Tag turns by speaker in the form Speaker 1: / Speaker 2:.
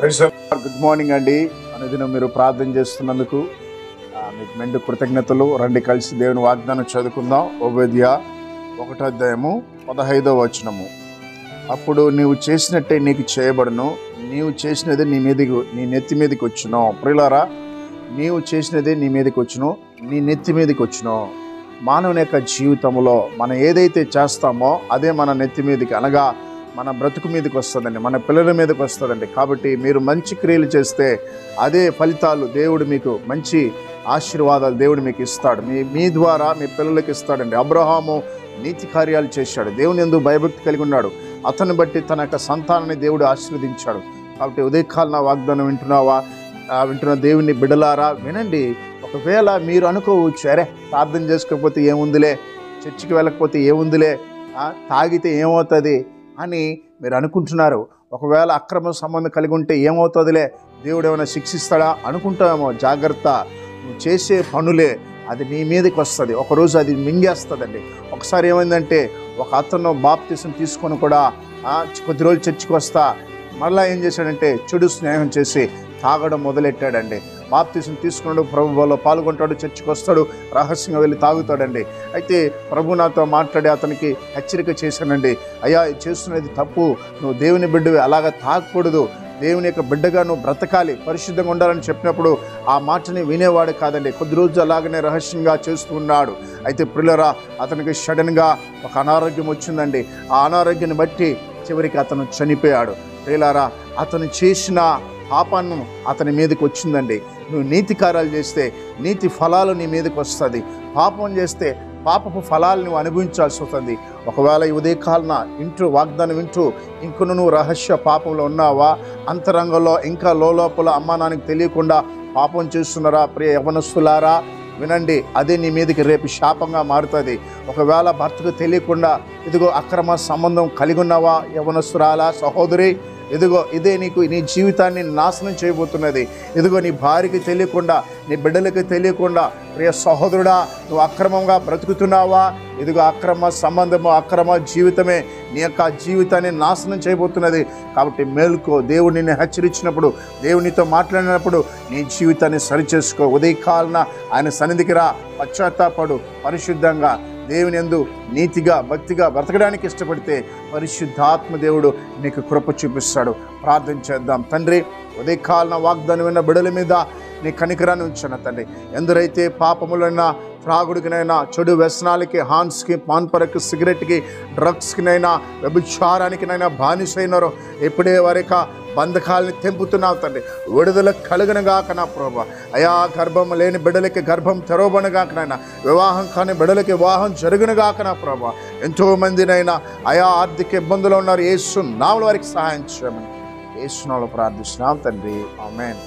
Speaker 1: Good morning అండి. అనుదినం మీరు ప్రార్థన చేస్తున్నందుకు మీకు మెండు కృతజ్ఞతలు. రండి కలిసి దేవుని వాగ్దానం చదువుకుందాం. ఓబేద్య 1:15. అప్పుడు నీవు చేసినట్టే నీకు చేయబడును, నీవు చేసినది నీ నెత్తి మీదకి వచ్చును. ప్రియులారా, నీవు చేసినదే నీ మీదకి వచ్చును, నీ నెత్తి మీదకి వచ్చును. మానవుని యొక్క జీవితంలో మనం ఏదైతే చేస్తామో అదే మన నెత్తి మీదకి, అనగా మన బ్రతుకు మీదకి వస్తుందండి, మన పిల్లల మీదకి వస్తుందండి. కాబట్టి మీరు మంచి క్రియలు చేస్తే అదే ఫలితాలు దేవుడు మీకు, మంచి ఆశీర్వాదాలు దేవుడు మీకు ఇస్తాడు. మీ ద్వారా మీ పిల్లలకి ఇస్తాడండి. అబ్రహాము నీతి కార్యాలు చేశాడు, దేవుని యందు భయభక్తి కలిగి ఉన్నాడు. అతన్ని బట్టి తన యొక్క సంతానాన్ని దేవుడు ఆశీర్వదించాడు. కాబట్టి ఉదయకాల వాగ్దానం వింటున్న దేవుని బిడ్డలారా వినండి. ఒకవేళ మీరు అనుకోవచ్చు, అరే ప్రార్థన చేసుకోకపోతే ఏముందిలే, చర్చికి వెళ్ళకపోతే ఏముందిలే, తాగితే ఏమవుతుంది అని మీరు అనుకుంటున్నారు. ఒకవేళ అక్రమ సంబంధం కలిగి ఉంటే ఏమవుతుందిలే, దేవుడు ఏమైనా శిక్షిస్తాడా అనుకుంటామేమో. జాగ్రత్త, నువ్వు చేసే పనులే అది నీ మీదకి వస్తుంది. ఒకరోజు అది మింగేస్తుందండి. ఒకసారి ఏమైందంటే, ఒక అతను బాప్తిసం తీసుకొని కూడా కొద్ది రోజులు చర్చికి వస్తా మళ్ళీ ఏం చేశాడంటే చెడు స్నేహం చేసి తాగడం మొదలెట్టాడండి. బాప్తిసం తీసుకున్నాడు, ప్రభువులో పాల్గొంటాడు, చర్చికి వస్తాడు, రహస్యంగా వెళ్ళి తాగుతాడండి. అయితే ప్రభు నాతో మాట్లాడి అతనికి హెచ్చరిక చేశానండి. అయ్యా, చేస్తున్నది తప్పు, నువ్వు దేవుని బిడ్డవి, అలాగా తాగకూడదు, దేవుని యొక్క బిడ్డగా నువ్వు బ్రతకాలి, పరిశుద్ధంగా ఉండాలని చెప్పినప్పుడు ఆ మాటని వినేవాడు కాదండి. కొద్ది రోజులు అలాగనే రహస్యంగా చేస్తూ ఉన్నాడు. అయితే ప్రియులారా, అతనికి సడన్గా ఒక అనారోగ్యం వచ్చిందండి. ఆ అనారోగ్యాన్ని బట్టి చివరికి అతను చనిపోయాడు. ప్రియులారా, అతను చేసిన పాపాన్ని అతని మీదకి వచ్చిందండి. నువ్వు నీతి కార్యాలు చేస్తే నీతి ఫలాలు నీ మీదకి వస్తుంది. పాపం చేస్తే పాపపు ఫలాలు నువ్వు అనుభవించాల్సి వస్తుంది. ఒకవేళ ఈ ఉదయకాలన వాగ్దానం వింటూ ఇంకొను నువ్వు రహస్య పాపంలో ఉన్నావా, అంతరంగంలో ఇంకా లోపల అమ్మా నాన్నకి తెలియకుండా పాపం చేస్తున్నారా, ప్రియ యవనస్తులారా వినండి, అదే నీ మీదకి రేపు శాపంగా మారుతుంది. ఒకవేళ భర్తకు తెలియకుండా ఇదిగో అక్రమ సంబంధం కలిగి ఉన్నావా యవనస్తురాలా, సహోదరి, ఇదిగో ఇదే నీకు నీ జీవితాన్ని నాశనం చేయబోతున్నది. ఇదిగో నీ భార్యకి తెలియకుండా, నీ బిడ్డలకి తెలియకుండా, ప్రియ సహోదరుడా, నువ్వు అక్రమంగా బ్రతుకుతున్నావా, ఇదిగో అక్రమ సంబంధము, అక్రమ జీవితమే నీ యొక్క జీవితాన్ని నాశనం చేయబోతున్నది. కాబట్టి మేలుకో. దేవుడు నిన్ను హెచ్చరించినప్పుడు, దేవునితో మాట్లాడినప్పుడు నీ జీవితాన్ని సరిచేసుకో. ఉదయకాలన ఆయన సన్నిధికి రా, పశ్చాత్తాపడు, పరిశుద్ధంగా దేవుని యందు నీతిగా భక్తిగా బ్రతకడానికి ఇష్టపడితే పరిశుద్ధాత్మ దేవుడు నీకు కృప చూపిస్తాడు. ప్రార్థన చేద్దాం. తండ్రి, ఉదయకాలన వాగ్దానం విన్న బిడ్డల మీద నీ కనికరాన్ని ఉంచాను తండ్రి. ఎందరైతే పాపములైనా, త్రాగుడికినైనా, చెడు వ్యసనాలకి, హాన్స్కి, పాన్పరకి, సిగరెట్కి, డ్రగ్స్కినైనా, వ్యభిచారానికినైనా బానిసైనారో ఇప్పుడే వారిక బంధకాలని తెంపుతున్నావు తండ్రి. విడుదల కలుగనగాక నా ప్రభా. అయా, గర్భం లేని బిడ్డలకి గర్భం తెరవబడగాక నాయన, వివాహం కాని బిడ్డలకి వివాహం జరుగునుగాక నా ప్రభా. ఎంతోమందినైనా అయా ఆర్థిక ఇబ్బందులు ఉన్నారు, యేసు నామములో వారికి సహాయం చేయమని యేసు నామములో ప్రార్థిస్తున్నాం తండ్రి. ఆమేన్.